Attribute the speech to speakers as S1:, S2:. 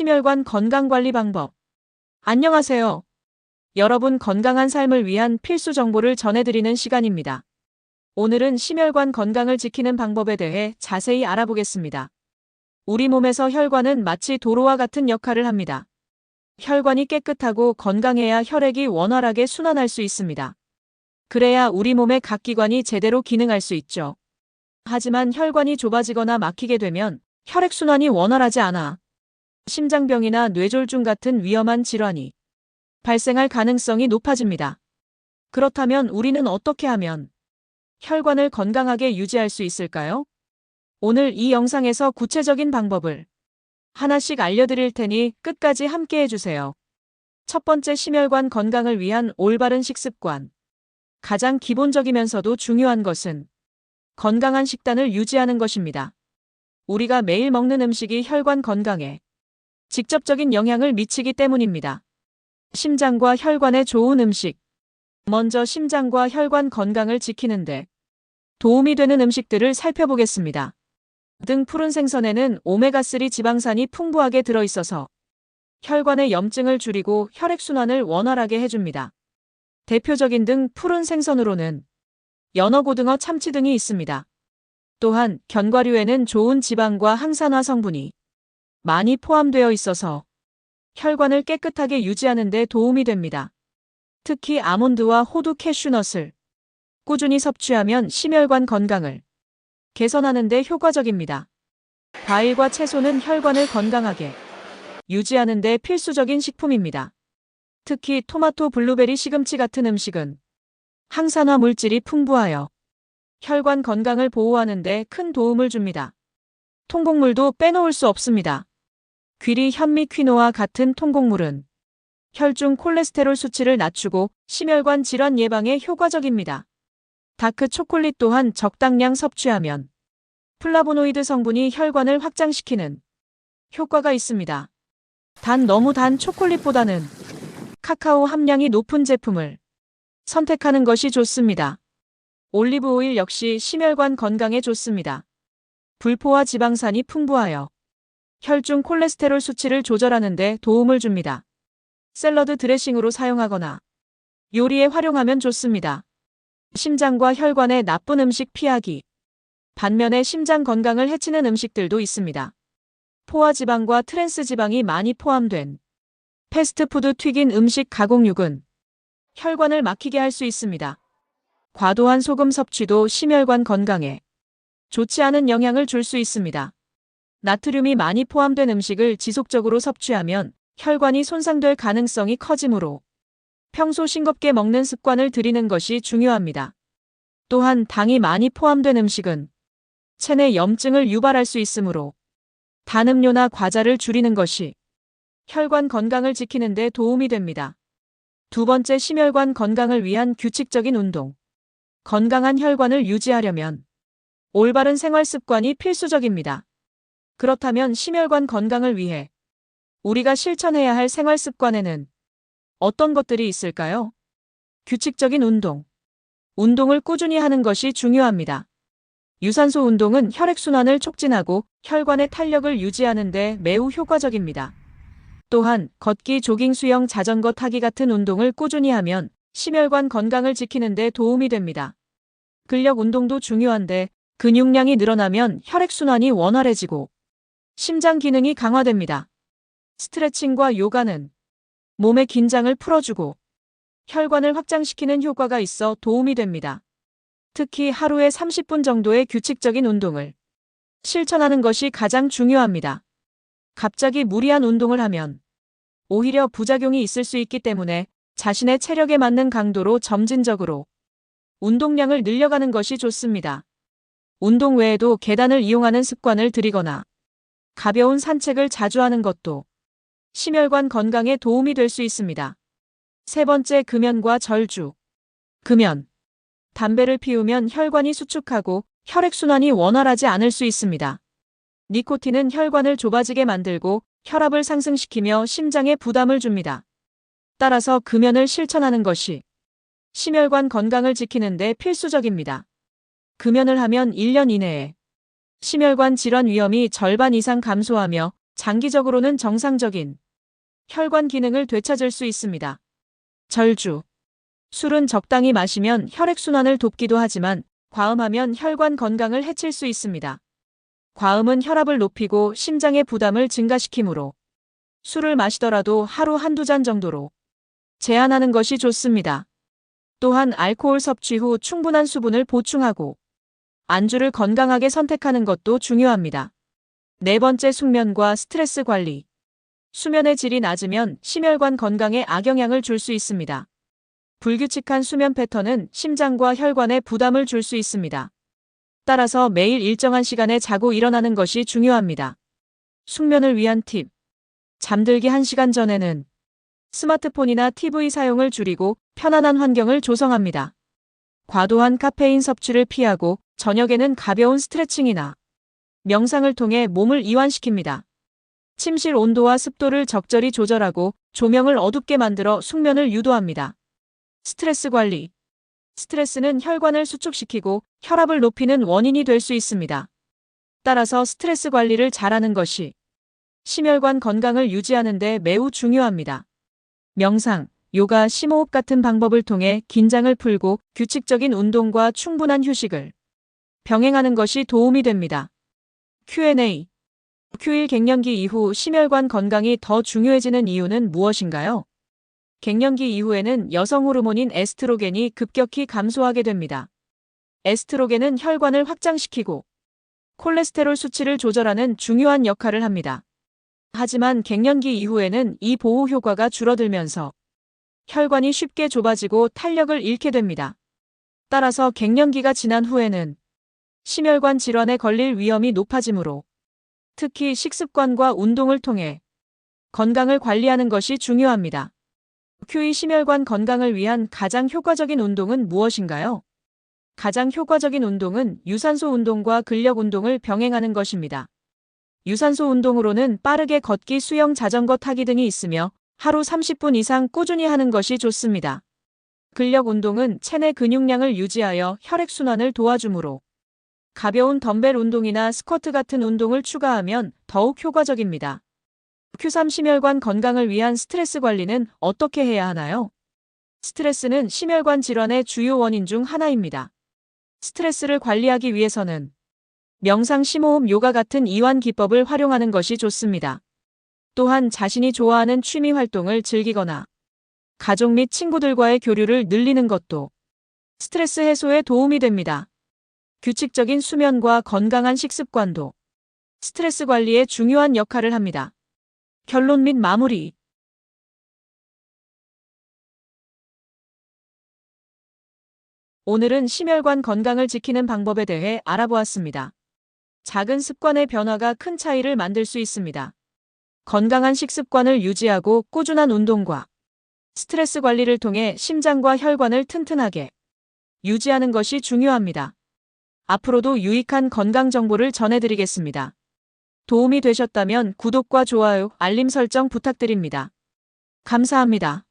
S1: 심혈관 건강관리 방법. 안녕하세요. 여러분 건강한 삶을 위한 필수 정보를 전해드리는 시간입니다. 오늘은 심혈관 건강을 지키는 방법에 대해 자세히 알아보겠습니다. 우리 몸에서 혈관은 마치 도로와 같은 역할을 합니다. 혈관이 깨끗하고 건강해야 혈액이 원활하게 순환할 수 있습니다. 그래야 우리 몸의 각 기관이 제대로 기능할 수 있죠. 하지만 혈관이 좁아지거나 막히게 되면 혈액순환이 원활하지 않아 심장병이나 뇌졸중 같은 위험한 질환이 발생할 가능성이 높아집니다. 그렇다면 우리는 어떻게 하면 혈관을 건강하게 유지할 수 있을까요? 오늘 이 영상에서 구체적인 방법을 하나씩 알려드릴 테니 끝까지 함께 해주세요. 첫 번째, 심혈관 건강을 위한 올바른 식습관. 가장 기본적이면서도 중요한 것은 건강한 식단을 유지하는 것입니다. 우리가 매일 먹는 음식이 혈관 건강에 직접적인 영향을 미치기 때문입니다. 심장과 혈관에 좋은 음식. 먼저 심장과 혈관 건강을 지키는데 도움이 되는 음식들을 살펴보겠습니다. 등 푸른 생선에는 오메가3 지방산이 풍부하게 들어있어서 혈관의 염증을 줄이고 혈액순환을 원활하게 해줍니다. 대표적인 등 푸른 생선으로는 연어, 고등어, 참치 등이 있습니다. 또한 견과류에는 좋은 지방과 항산화 성분이 많이 포함되어 있어서 혈관을 깨끗하게 유지하는 데 도움이 됩니다. 특히 아몬드와 호두, 캐슈넛을 꾸준히 섭취하면 심혈관 건강을 개선하는 데 효과적입니다. 과일과 채소는 혈관을 건강하게 유지하는 데 필수적인 식품입니다. 특히 토마토, 블루베리, 시금치 같은 음식은 항산화 물질이 풍부하여 혈관 건강을 보호하는 데 큰 도움을 줍니다. 통곡물도 빼놓을 수 없습니다. 귀리, 현미, 퀴노아 같은 통곡물은 혈중 콜레스테롤 수치를 낮추고 심혈관 질환 예방에 효과적입니다. 다크 초콜릿 또한 적당량 섭취하면 플라보노이드 성분이 혈관을 확장시키는 효과가 있습니다. 단 너무 단 초콜릿보다는 카카오 함량이 높은 제품을 선택하는 것이 좋습니다. 올리브 오일 역시 심혈관 건강에 좋습니다. 불포화 지방산이 풍부하여 혈중 콜레스테롤 수치를 조절하는 데 도움을 줍니다. 샐러드 드레싱으로 사용하거나 요리에 활용하면 좋습니다. 심장과 혈관에 나쁜 음식 피하기. 반면에 심장 건강을 해치는 음식들도 있습니다. 포화 지방과 트랜스 지방이 많이 포함된 패스트푸드, 튀긴 음식, 가공육은 혈관을 막히게 할 수 있습니다. 과도한 소금 섭취도 심혈관 건강에 좋지 않은 영향을 줄 수 있습니다. 나트륨이 많이 포함된 음식을 지속적으로 섭취하면 혈관이 손상될 가능성이 커지므로 평소 싱겁게 먹는 습관을 들이는 것이 중요합니다. 또한 당이 많이 포함된 음식은 체내 염증을 유발할 수 있으므로 단 음료나 과자를 줄이는 것이 혈관 건강을 지키는 데 도움이 됩니다. 두 번째, 심혈관 건강을 위한 규칙적인 운동. 건강한 혈관을 유지하려면 올바른 생활 습관이 필수적입니다. 그렇다면 심혈관 건강을 위해 우리가 실천해야 할 생활 습관에는 어떤 것들이 있을까요? 규칙적인 운동. 운동을 꾸준히 하는 것이 중요합니다. 유산소 운동은 혈액순환을 촉진하고 혈관의 탄력을 유지하는 데 매우 효과적입니다. 또한 걷기, 조깅, 수영, 자전거 타기 같은 운동을 꾸준히 하면 심혈관 건강을 지키는 데 도움이 됩니다. 근력 운동도 중요한데 근육량이 늘어나면 혈액순환이 원활해지고 심장 기능이 강화됩니다. 스트레칭과 요가는 몸의 긴장을 풀어주고 혈관을 확장시키는 효과가 있어 도움이 됩니다. 특히 하루에 30분 정도의 규칙적인 운동을 실천하는 것이 가장 중요합니다. 갑자기 무리한 운동을 하면 오히려 부작용이 있을 수 있기 때문에 자신의 체력에 맞는 강도로 점진적으로 운동량을 늘려가는 것이 좋습니다. 운동 외에도 계단을 이용하는 습관을 들이거나 가벼운 산책을 자주 하는 것도 심혈관 건강에 도움이 될 수 있습니다. 세 번째, 금연과 절주. 금연. 담배를 피우면 혈관이 수축하고 혈액순환이 원활하지 않을 수 있습니다. 니코틴은 혈관을 좁아지게 만들고 혈압을 상승시키며 심장에 부담을 줍니다. 따라서 금연을 실천하는 것이 심혈관 건강을 지키는 데 필수적입니다. 금연을 하면 1년 이내에 심혈관 질환 위험이 절반 이상 감소하며 장기적으로는 정상적인 혈관 기능을 되찾을 수 있습니다. 절주. 술은 적당히 마시면 혈액순환을 돕기도 하지만 과음하면 혈관 건강을 해칠 수 있습니다. 과음은 혈압을 높이고 심장의 부담을 증가시키므로 술을 마시더라도 하루 한두 잔 정도로 제한하는 것이 좋습니다. 또한 알코올 섭취 후 충분한 수분을 보충하고 안주를 건강하게 선택하는 것도 중요합니다. 네 번째, 숙면과 스트레스 관리. 수면의 질이 낮으면 심혈관 건강에 악영향을 줄 수 있습니다. 불규칙한 수면 패턴은 심장과 혈관에 부담을 줄 수 있습니다. 따라서 매일 일정한 시간에 자고 일어나는 것이 중요합니다. 숙면을 위한 팁. 잠들기 1시간 전에는 스마트폰이나 TV 사용을 줄이고 편안한 환경을 조성합니다. 과도한 카페인 섭취를 피하고 저녁에는 가벼운 스트레칭이나 명상을 통해 몸을 이완시킵니다. 침실 온도와 습도를 적절히 조절하고 조명을 어둡게 만들어 숙면을 유도합니다. 스트레스 관리. 스트레스는 혈관을 수축시키고 혈압을 높이는 원인이 될 수 있습니다. 따라서 스트레스 관리를 잘하는 것이 심혈관 건강을 유지하는 데 매우 중요합니다. 명상, 요가, 심호흡 같은 방법을 통해 긴장을 풀고 규칙적인 운동과 충분한 휴식을 병행하는 것이 도움이 됩니다. Q&A. Q1 갱년기 이후 심혈관 건강이 더 중요해지는 이유는 무엇인가요? 갱년기 이후에는 여성 호르몬인 에스트로겐이 급격히 감소하게 됩니다. 에스트로겐은 혈관을 확장시키고 콜레스테롤 수치를 조절하는 중요한 역할을 합니다. 하지만 갱년기 이후에는 이 보호 효과가 줄어들면서 혈관이 쉽게 좁아지고 탄력을 잃게 됩니다. 따라서 갱년기가 지난 후에는 심혈관 질환에 걸릴 위험이 높아지므로 특히 식습관과 운동을 통해 건강을 관리하는 것이 중요합니다. Q2 심혈관 건강을 위한 가장 효과적인 운동은 무엇인가요? 가장 효과적인 운동은 유산소 운동과 근력 운동을 병행하는 것입니다. 유산소 운동으로는 빠르게 걷기, 수영, 자전거 타기 등이 있으며 하루 30분 이상 꾸준히 하는 것이 좋습니다. 근력 운동은 체내 근육량을 유지하여 혈액순환을 도와주므로 가벼운 덤벨 운동이나 스쿼트 같은 운동을 추가하면 더욱 효과적입니다. Q3 심혈관 건강을 위한 스트레스 관리는 어떻게 해야 하나요? 스트레스는 심혈관 질환의 주요 원인 중 하나입니다. 스트레스를 관리하기 위해서는 명상, 심호흡, 요가 같은 이완 기법을 활용하는 것이 좋습니다. 또한 자신이 좋아하는 취미 활동을 즐기거나 가족 및 친구들과의 교류를 늘리는 것도 스트레스 해소에 도움이 됩니다. 규칙적인 수면과 건강한 식습관도 스트레스 관리에 중요한 역할을 합니다. 결론 및 마무리. 오늘은 심혈관 건강을 지키는 방법에 대해 알아보았습니다. 작은 습관의 변화가 큰 차이를 만들 수 있습니다. 건강한 식습관을 유지하고 꾸준한 운동과 스트레스 관리를 통해 심장과 혈관을 튼튼하게 유지하는 것이 중요합니다. 앞으로도 유익한 건강 정보를 전해드리겠습니다. 도움이 되셨다면 구독과 좋아요, 알림 설정 부탁드립니다. 감사합니다.